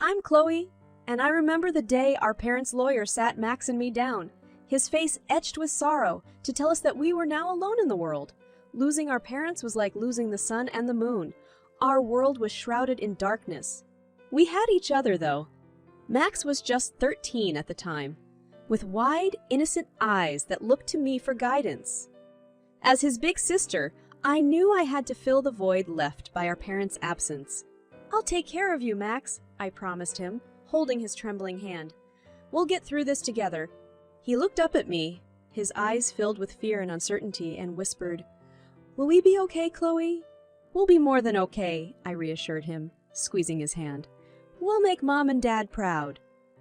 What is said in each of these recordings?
I'm Chloe, and I remember the day our parents' lawyer sat Max and me down, his face etched with sorrow, to tell us that we were now alone in the world. Losing our parents was like losing the sun and the moon. Our world was shrouded in darkness. We had each other, though. Max was just 13 at the time, with wide, innocent eyes that looked to me for guidance. As his big sister, I knew I had to fill the void left by our parents' absence. "I'll take care of you, Max," I promised him, holding his trembling hand. "We'll get through this together." He looked up at me, his eyes filled with fear and uncertainty, and whispered, "Will we be okay, Chloe?" "We'll be more than okay," I reassured him, squeezing his hand. "We'll make Mom and Dad proud."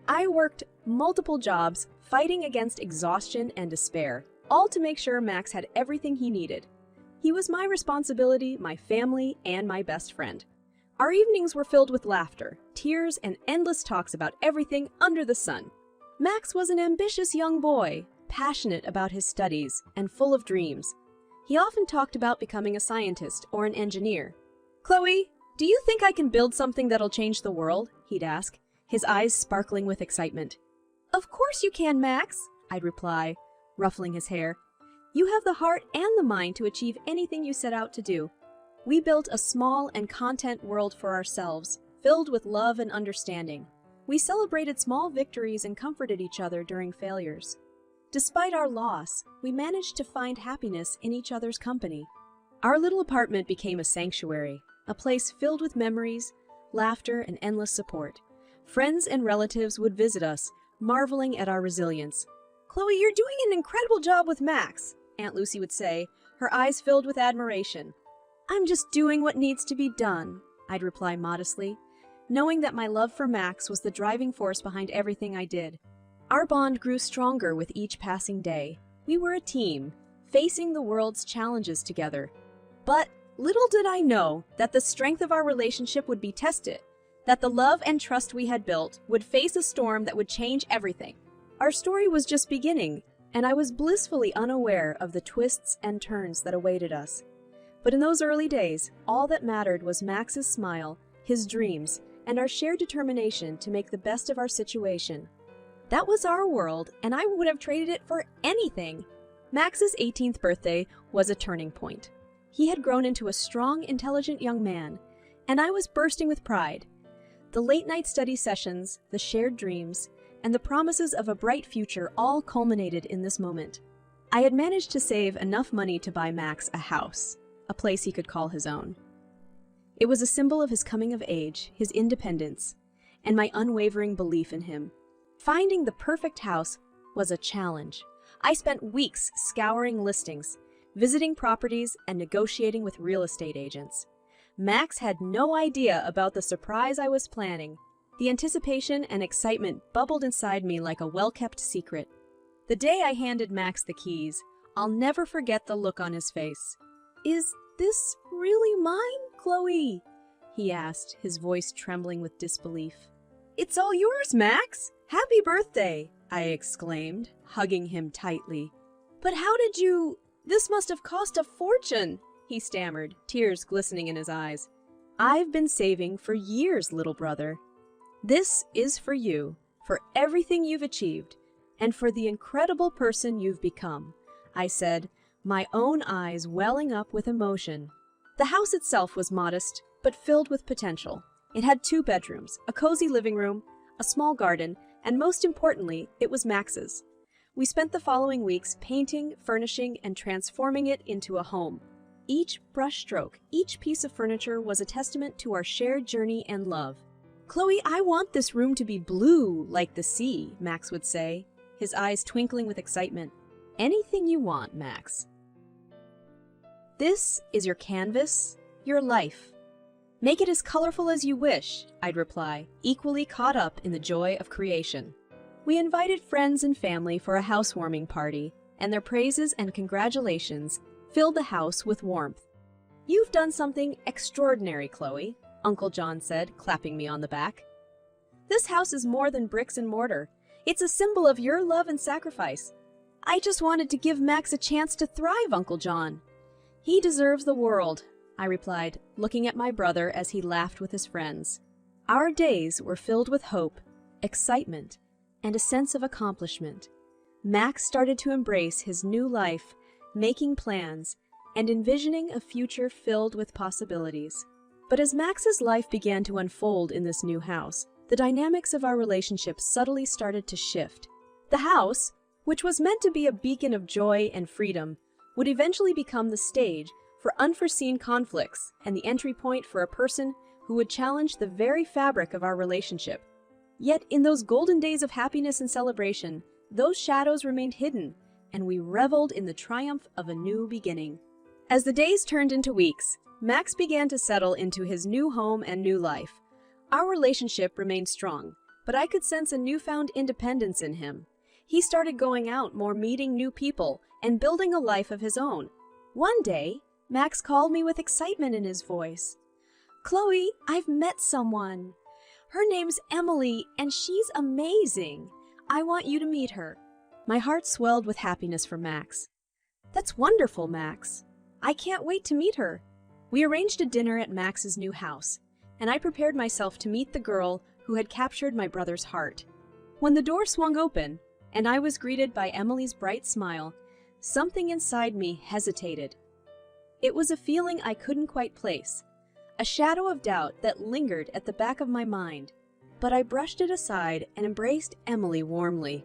I worked multiple jobs, fighting against exhaustion and despair, all to make sure Max had everything he needed. He was my responsibility, my family, and my best friend. Our evenings were filled with laughter, tears, and endless talks about everything under the sun. Max was an ambitious young boy, passionate about his studies and full of dreams. He often talked about becoming a scientist or an engineer. "Chloe, do you think I can build something that'll change the world?" he'd ask, his eyes sparkling with excitement. "Of course you can, Max," I'd reply, ruffling his hair. "You have the heart and the mind to achieve anything you set out to do." We built a small and content world for ourselves, filled with love and understanding. We celebrated small victories and comforted each other during failures. Despite our loss, we managed to find happiness in each other's company. Our little apartment became a sanctuary, a place filled with memories, laughter, and endless support. Friends and relatives would visit us, marveling at our resilience. "Chloe, you're doing an incredible job with Max," Aunt Lucy would say, her eyes filled with admiration. "I'm just doing what needs to be done," I'd reply modestly, knowing that my love for Max was the driving force behind everything I did. Our bond grew stronger with each passing day. We were a team, facing the world's challenges together. But little did I know that the strength of our relationship would be tested, that the love and trust we had built would face a storm that would change everything. Our story was just beginning, and I was blissfully unaware of the twists and turns that awaited us. But in those early days, all that mattered was Max's smile, his dreams, and our shared determination to make the best of our situation. That was our world, and I would have traded it for anything. Max's 18th birthday was a turning point. He had grown into a strong, intelligent young man, and I was bursting with pride. The late-night study sessions, the shared dreams, and the promises of a bright future all culminated in this moment. I had managed to save enough money to buy Max a house, a place he could call his own. It was a symbol of his coming of age, his independence, and my unwavering belief in him. Finding the perfect house was a challenge. I spent weeks scouring listings, visiting properties, and negotiating with real estate agents. Max had no idea about the surprise I was planning. The anticipation and excitement bubbled inside me like a well-kept secret. The day I handed Max the keys, I'll never forget the look on his face. "Is this really mine, Chloe?" he asked, his voice trembling with disbelief. "It's all yours, Max! Happy birthday!" I exclaimed, hugging him tightly. "But how did you... This must have cost a fortune!" he stammered, tears glistening in his eyes. "I've been saving for years, little brother. This is for you, for everything you've achieved, and for the incredible person you've become," I said, my own eyes welling up with emotion. The house itself was modest, but filled with potential. It had 2 bedrooms, a cozy living room, a small garden, and most importantly, it was Max's. We spent the following weeks painting, furnishing, and transforming it into a home. Each brushstroke, each piece of furniture was a testament to our shared journey and love. "Chloe, I want this room to be blue, like the sea," Max would say, his eyes twinkling with excitement. "Anything you want, Max. This is your canvas, your life. Make it as colorful as you wish," I'd reply, equally caught up in the joy of creation. We invited friends and family for a housewarming party, and their praises and congratulations filled the house with warmth. "You've done something extraordinary, Chloe," Uncle John said, clapping me on the back. "This house is more than bricks and mortar. It's a symbol of your love and sacrifice. I just wanted to give Max a chance to thrive, Uncle John." "He deserves the world," I replied, looking at my brother as he laughed with his friends. Our days were filled with hope, excitement, and a sense of accomplishment. Max started to embrace his new life, making plans, and envisioning a future filled with possibilities. But as Max's life began to unfold in this new house, the dynamics of our relationship subtly started to shift. The house, which was meant to be a beacon of joy and freedom, would eventually become the stage for unforeseen conflicts and the entry point for a person who would challenge the very fabric of our relationship. Yet in those golden days of happiness and celebration, those shadows remained hidden, and we reveled in the triumph of a new beginning. As the days turned into weeks, Max began to settle into his new home and new life. Our relationship remained strong, but I could sense a newfound independence in him. He started going out more, meeting new people, and building a life of his own. One day, Max called me with excitement in his voice. "Chloe, I've met someone. Her name's Emily, and she's amazing. I want you to meet her." My heart swelled with happiness for Max. "That's wonderful, Max. I can't wait to meet her." We arranged a dinner at Max's new house, and I prepared myself to meet the girl who had captured my brother's heart. When the door swung open, and I was greeted by Emily's bright smile, something inside me hesitated. It was a feeling I couldn't quite place, a shadow of doubt that lingered at the back of my mind, but I brushed it aside and embraced Emily warmly.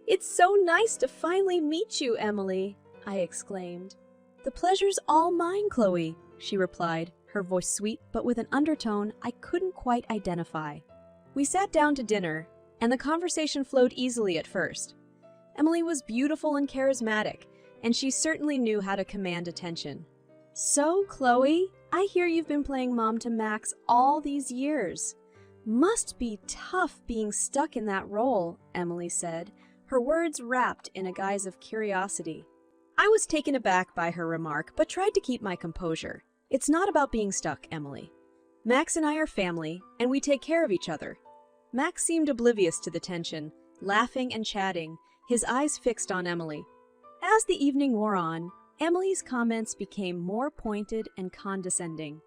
"It's so nice to finally meet you, Emily," I exclaimed. "The pleasure's all mine, Chloe," she replied, her voice sweet but with an undertone I couldn't quite identify. We sat down to dinner, and the conversation flowed easily at first. Emily was beautiful and charismatic, and she certainly knew how to command attention. "So, Chloe, I hear you've been playing mom to Max all these years. Must be tough being stuck in that role," Emily said, her words wrapped in a guise of curiosity. I was taken aback by her remark, but tried to keep my composure. "It's not about being stuck, Emily. Max and I are family, and we take care of each other." Max seemed oblivious to the tension, laughing and chatting, his eyes fixed on Emily. As the evening wore on, Emily's comments became more pointed and condescending.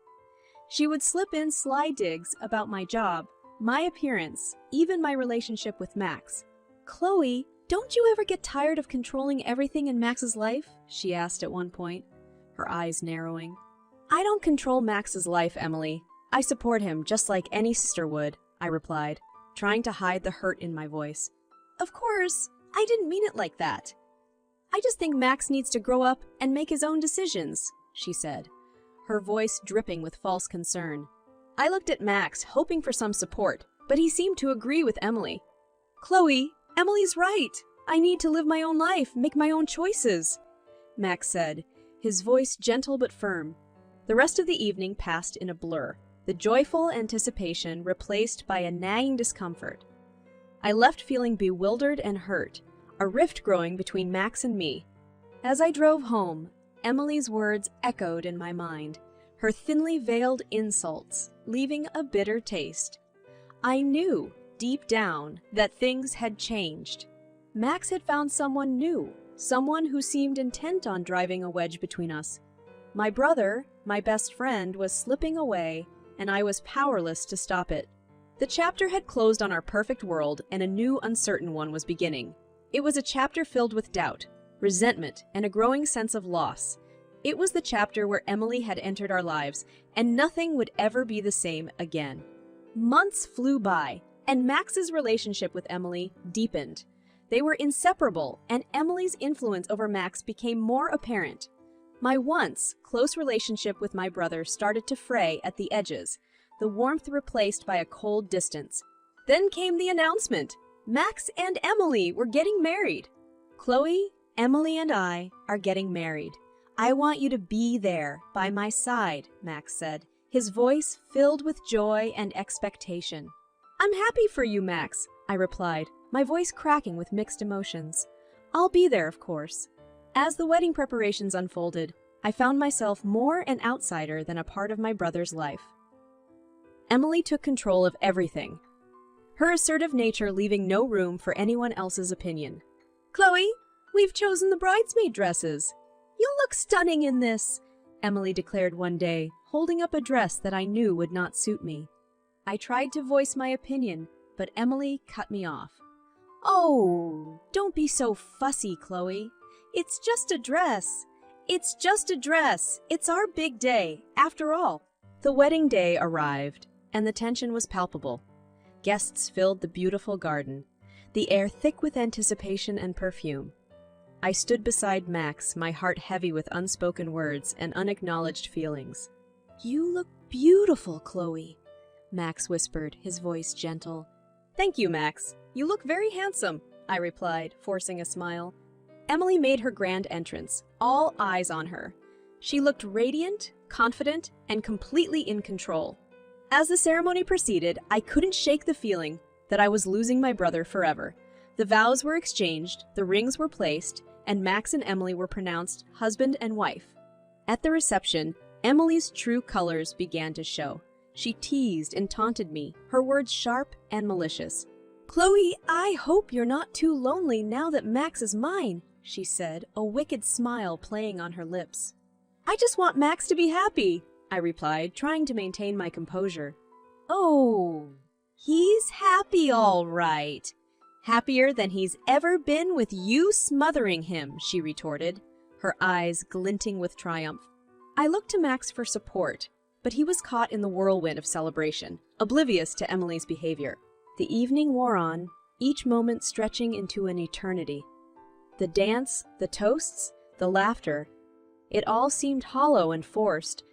She would slip in sly digs about my job, my appearance, even my relationship with Max. "Chloe, don't you ever get tired of controlling everything in Max's life?" she asked at one point, her eyes narrowing. "I don't control Max's life, Emily. I support him just like any sister would," I replied, trying to hide the hurt in my voice. "Of course, I didn't mean it like that. I just think Max needs to grow up and make his own decisions," she said, her voice dripping with false concern. I looked at Max, hoping for some support, but he seemed to agree with Emily. "Chloe, Emily's right. I need to live my own life, make my own choices," Max said, his voice gentle but firm. The rest of the evening passed in a blur, the joyful anticipation replaced by a nagging discomfort. I left feeling bewildered and hurt, a rift growing between Max and me. As I drove home, Emily's words echoed in my mind, her thinly veiled insults leaving a bitter taste. I knew, deep down, that things had changed. Max had found someone new, someone who seemed intent on driving a wedge between us. My brother, my best friend, was slipping away, and I was powerless to stop it. The chapter had closed on our perfect world, and a new, uncertain one was beginning. It was a chapter filled with doubt, resentment, and a growing sense of loss. It was the chapter where Emily had entered our lives, and nothing would ever be the same again. Months flew by, and Max's relationship with Emily deepened. They were inseparable, and Emily's influence over Max became more apparent. My once close relationship with my brother started to fray at the edges, the warmth replaced by a cold distance. Then came the announcement. Max and Emily were getting married. "Chloe, Emily and I are getting married. I want you to be there, by my side," Max said, his voice filled with joy and expectation. "I'm happy for you, Max," I replied, my voice cracking with mixed emotions. "I'll be there, of course." As the wedding preparations unfolded, I found myself more an outsider than a part of my brother's life. Emily took control of everything, her assertive nature leaving no room for anyone else's opinion. "Chloe, we've chosen the bridesmaid dresses. You'll look stunning in this," Emily declared one day, holding up a dress that I knew would not suit me. I tried to voice my opinion, but Emily cut me off. "Oh, don't be so fussy, Chloe. It's just a dress. It's just a dress. It's our big day, after all." The wedding day arrived, and the tension was palpable. Guests filled the beautiful garden, the air thick with anticipation and perfume. I stood beside Max, my heart heavy with unspoken words and unacknowledged feelings. "You look beautiful, Chloe," Max whispered, his voice gentle. "Thank you, Max. You look very handsome," I replied, forcing a smile. Emily made her grand entrance, all eyes on her. She looked radiant, confident, and completely in control. As the ceremony proceeded, I couldn't shake the feeling that I was losing my brother forever. The vows were exchanged, the rings were placed, and Max and Emily were pronounced husband and wife. At the reception, Emily's true colors began to show. She teased and taunted me, her words sharp and malicious. "Chloe, I hope you're not too lonely now that Max is mine," she said, a wicked smile playing on her lips. "I just want Max to be happy," I replied, trying to maintain my composure. "Oh, he's happy all right. Happier than he's ever been with you smothering him," she retorted, her eyes glinting with triumph. I looked to Max for support, but he was caught in the whirlwind of celebration, oblivious to Emily's behavior. The evening wore on, each moment stretching into an eternity. The dance, the toasts, the laughter, it all seemed hollow and forced.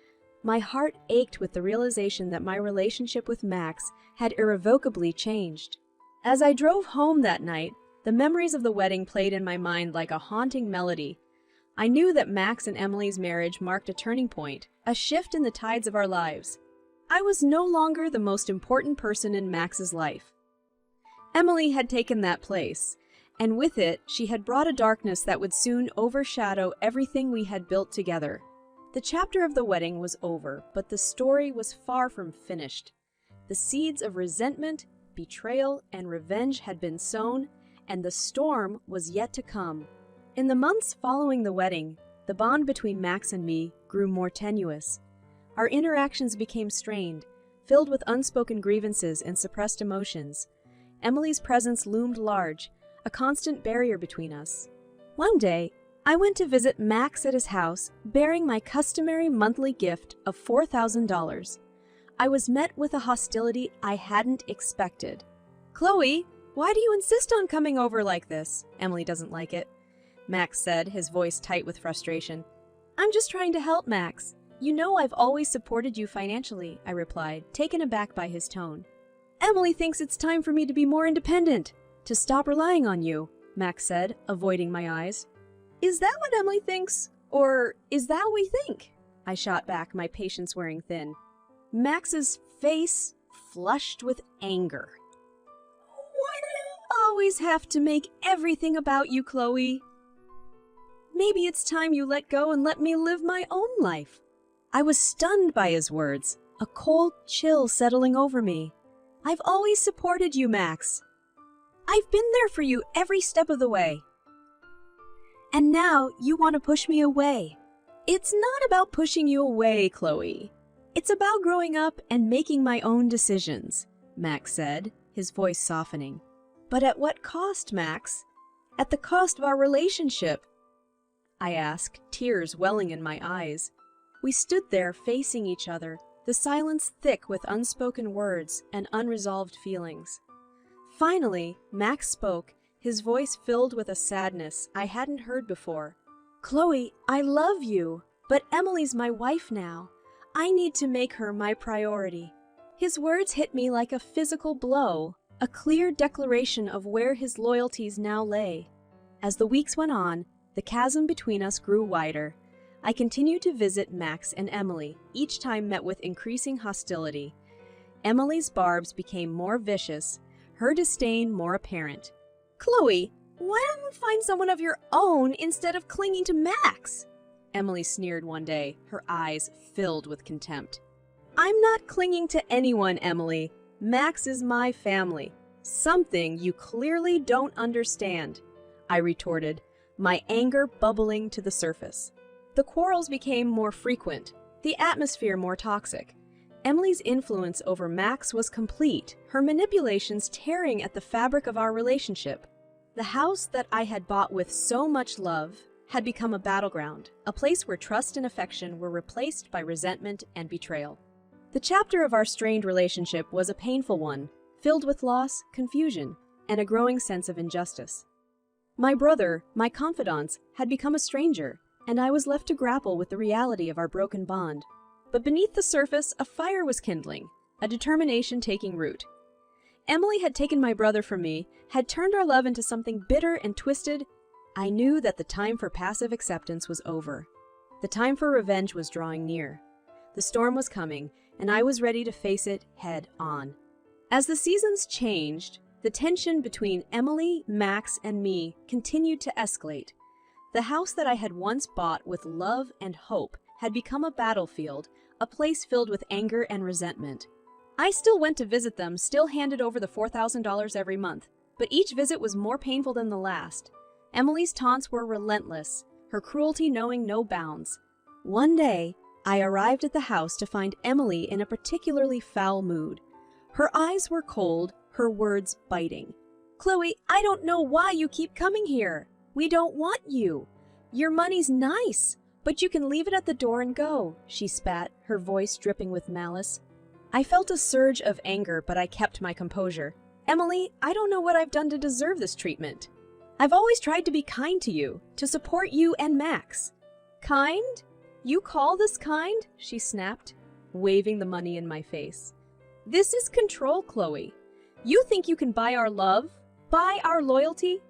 My heart ached with the realization that my relationship with Max had irrevocably changed. As I drove home that night, the memories of the wedding played in my mind like a haunting melody. I knew that Max and Emily's marriage marked a turning point, a shift in the tides of our lives. I was no longer the most important person in Max's life. Emily had taken that place, and with it, she had brought a darkness that would soon overshadow everything we had built together. The chapter of the wedding was over, but the story was far from finished. The seeds of resentment, betrayal, and revenge had been sown, and the storm was yet to come. In the months following the wedding, the bond between Max and me grew more tenuous. Our interactions became strained, filled with unspoken grievances and suppressed emotions. Emily's presence loomed large, a constant barrier between us. One day, I went to visit Max at his house, bearing my customary monthly gift of $4,000. I was met with a hostility I hadn't expected. "Chloe, why do you insist on coming over like this?" "Emily doesn't like it," Max said, his voice tight with frustration. "I'm just trying to help, Max. You know I've always supported you financially," I replied, taken aback by his tone. "Emily thinks it's time for me to be more independent, to stop relying on you," Max said, avoiding my eyes. "Is that what Emily thinks? Or is that what we think?" I shot back, my patience wearing thin. Max's face flushed with anger. "Why do you always have to make everything about you, Chloe? Maybe it's time you let go and let me live my own life." I was stunned by his words, a cold chill settling over me. "I've always supported you, Max. I've been there for you every step of the way. And now you want to push me away." "It's not about pushing you away, Chloe. It's about growing up and making my own decisions," Max said, his voice softening. "But at what cost, Max? At the cost of our relationship?" I asked, tears welling in my eyes. We stood there facing each other, the silence thick with unspoken words and unresolved feelings. Finally, Max spoke, his voice filled with a sadness I hadn't heard before. "Chloe, I love you, but Emily's my wife now. I need to make her my priority." His words hit me like a physical blow, a clear declaration of where his loyalties now lay. As the weeks went on, the chasm between us grew wider. I continued to visit Max and Emily, each time met with increasing hostility. Emily's barbs became more vicious, her disdain more apparent. "Chloe, why don't you find someone of your own instead of clinging to Max?" Emily sneered one day, her eyes filled with contempt. "I'm not clinging to anyone, Emily. Max is my family. Something you clearly don't understand," I retorted, my anger bubbling to the surface. The quarrels became more frequent, the atmosphere more toxic. Emily's influence over Max was complete, her manipulations tearing at the fabric of our relationship. The house that I had bought with so much love had become a battleground, a place where trust and affection were replaced by resentment and betrayal. The chapter of our strained relationship was a painful one, filled with loss, confusion, and a growing sense of injustice. My brother, my confidant, had become a stranger, and I was left to grapple with the reality of our broken bond. But beneath the surface, a fire was kindling, a determination taking root. Emily had taken my brother from me, had turned our love into something bitter and twisted. I knew that the time for passive acceptance was over. The time for revenge was drawing near. The storm was coming, and I was ready to face it head on. As the seasons changed, the tension between Emily, Max, and me continued to escalate. The house that I had once bought with love and hope had become a battlefield, a place filled with anger and resentment. I still went to visit them, still handed over the $4,000 every month, but each visit was more painful than the last. Emily's taunts were relentless, her cruelty knowing no bounds. One day, I arrived at the house to find Emily in a particularly foul mood. Her eyes were cold, her words biting. "Chloe, I don't know why you keep coming here. We don't want you. Your money's nice, but you can leave it at the door and go," she spat, her voice dripping with malice. I felt a surge of anger, but I kept my composure. "Emily, I don't know what I've done to deserve this treatment. I've always tried to be kind to you, to support you and Max." "Kind? You call this kind?" she snapped, waving the money in my face. "This is control, Chloe. You think you can buy our love? Buy our loyalty?"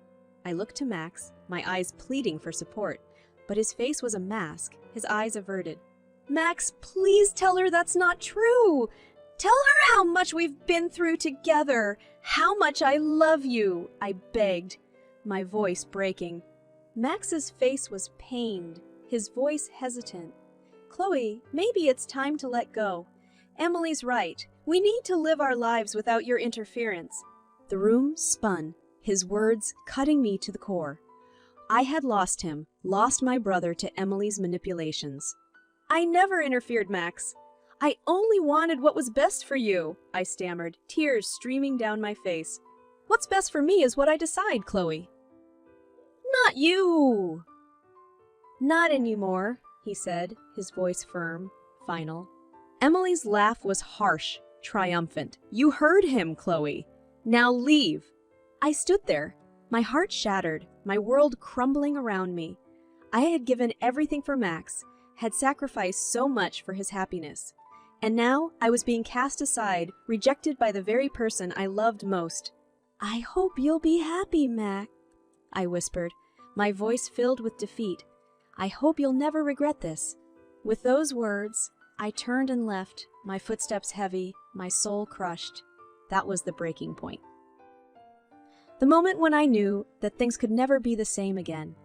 I looked to Max, my eyes pleading for support, but his face was a mask, his eyes averted. "Max, please tell her that's not true. Tell her how much we've been through together, how much I love you," I begged, my voice breaking. Max's face was pained, his voice hesitant. "Chloe, maybe it's time to let go. Emily's right. We need to live our lives without your interference." The room spun, his words cutting me to the core. I had lost him, lost my brother to Emily's manipulations. "I never interfered, Max. I only wanted what was best for you," I stammered, tears streaming down my face. "What's best for me is what I decide, Chloe." "Not you!" "Not anymore," he said, his voice firm, final. Emily's laugh was harsh, triumphant. "You heard him, Chloe. Now leave." I stood there, my heart shattered, my world crumbling around me. I had given everything for Max, had sacrificed so much for his happiness. And now I was being cast aside, rejected by the very person I loved most. "I hope you'll be happy, Max," I whispered, my voice filled with defeat. "I hope you'll never regret this." With those words, I turned and left, my footsteps heavy, my soul crushed. That was the breaking point. The moment when I knew that things could never be the same again.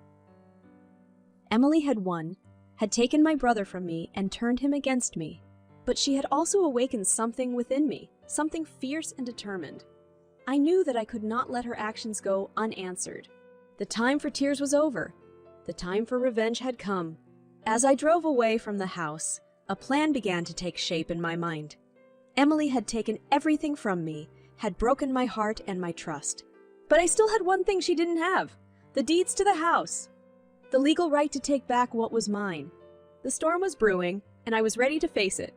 Emily had won, had taken my brother from me and turned him against me. But she had also awakened something within me, something fierce and determined. I knew that I could not let her actions go unanswered. The time for tears was over. The time for revenge had come. As I drove away from the house, a plan began to take shape in my mind. Emily had taken everything from me, had broken my heart and my trust. But I still had one thing she didn't have: the deeds to the house. The legal right to take back what was mine. The storm was brewing, and I was ready to face it.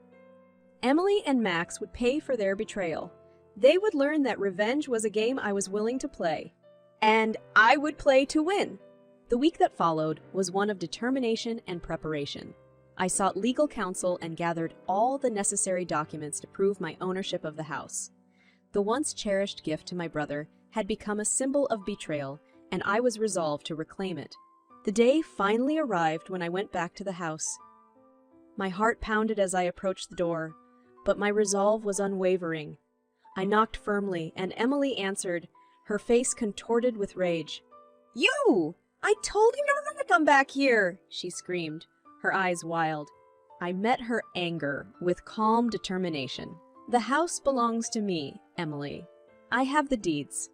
Emily and Max would pay for their betrayal. They would learn that revenge was a game I was willing to play. And I would play to win. The week that followed was one of determination and preparation. I sought legal counsel and gathered all the necessary documents to prove my ownership of the house. The once cherished gift to my brother had become a symbol of betrayal, and I was resolved to reclaim it. The day finally arrived when I went back to the house. My heart pounded as I approached the door, but my resolve was unwavering. I knocked firmly, and Emily answered, her face contorted with rage. "You! I told you not to come back here!" she screamed, her eyes wild. I met her anger with calm determination. "The house belongs to me, Emily. I have the deeds.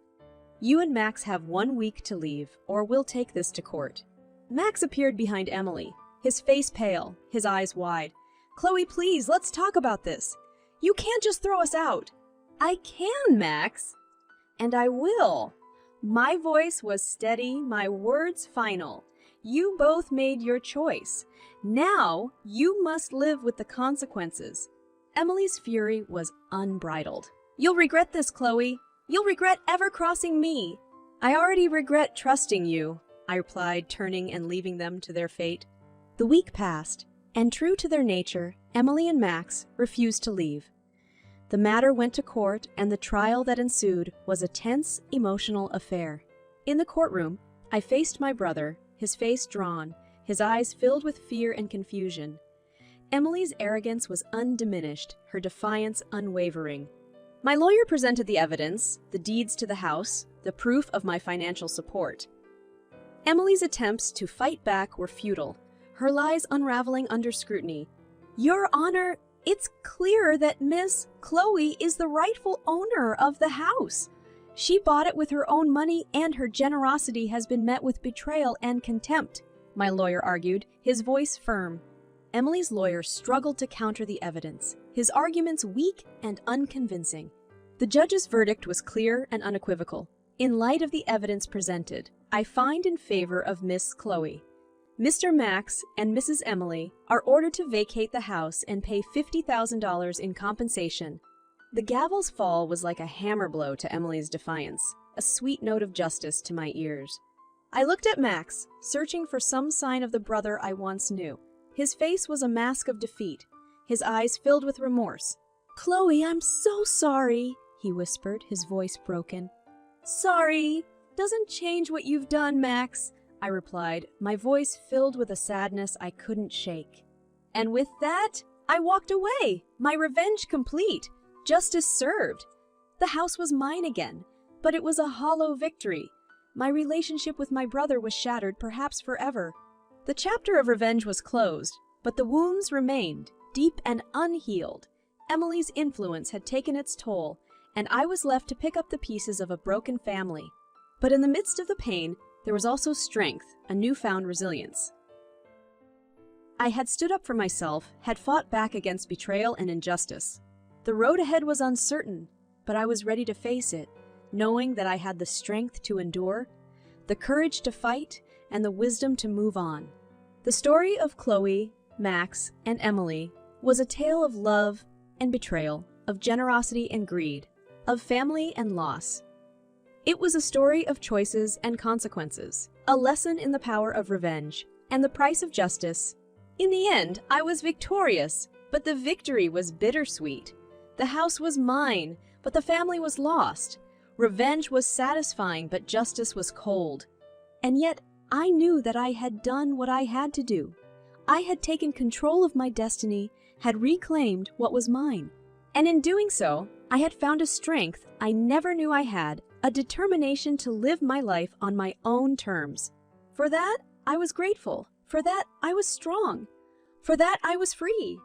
You and Max have 1 week to leave, or we'll take this to court." Max appeared behind Emily, his face pale, his eyes wide. "Chloe, please, let's talk about this. You can't just throw us out." "I can, Max. And I will." My voice was steady, my words final. "You both made your choice. Now you must live with the consequences." Emily's fury was unbridled. "You'll regret this, Chloe. You'll regret ever crossing me." "I already regret trusting you," I replied, turning and leaving them to their fate. The week passed, and true to their nature, Emily and Max refused to leave. The matter went to court, and the trial that ensued was a tense, emotional affair. In the courtroom, I faced my brother, his face drawn, his eyes filled with fear and confusion. Emily's arrogance was undiminished, her defiance unwavering. My lawyer presented the evidence, the deeds to the house, the proof of my financial support. Emily's attempts to fight back were futile, her lies unraveling under scrutiny. "Your Honor, it's clear that Miss Chloe is the rightful owner of the house. She bought it with her own money, and her generosity has been met with betrayal and contempt," my lawyer argued, his voice firm. Emily's lawyer struggled to counter the evidence, his arguments weak and unconvincing. The judge's verdict was clear and unequivocal. "In light of the evidence presented, I find in favor of Miss Chloe. Mr. Max and Mrs. Emily are ordered to vacate the house and pay $50,000 in compensation." The gavel's fall was like a hammer blow to Emily's defiance, a sweet note of justice to my ears. I looked at Max, searching for some sign of the brother I once knew. His face was a mask of defeat, his eyes filled with remorse. "Chloe, I'm so sorry," he whispered, his voice broken. "Sorry doesn't change what you've done, Max," I replied, my voice filled with a sadness I couldn't shake. And with that, I walked away, my revenge complete, justice served. The house was mine again, but it was a hollow victory. My relationship with my brother was shattered, perhaps forever. The chapter of revenge was closed, but the wounds remained, deep and unhealed. Emily's influence had taken its toll, and I was left to pick up the pieces of a broken family. But in the midst of the pain, there was also strength, a newfound resilience. I had stood up for myself, had fought back against betrayal and injustice. The road ahead was uncertain, but I was ready to face it, knowing that I had the strength to endure, the courage to fight, and the wisdom to move on. The story of Chloe, Max, and Emily was a tale of love and betrayal, of generosity and greed, of family and loss. It was a story of choices and consequences, a lesson in the power of revenge and the price of justice. In the end, I was victorious, but the victory was bittersweet. The house was mine, but the family was lost. Revenge was satisfying, but justice was cold. And yet, I knew that I had done what I had to do. I had taken control of my destiny, had reclaimed what was mine. And in doing so, I had found a strength I never knew I had, a determination to live my life on my own terms. For that, I was grateful. For that, I was strong. For that, I was free.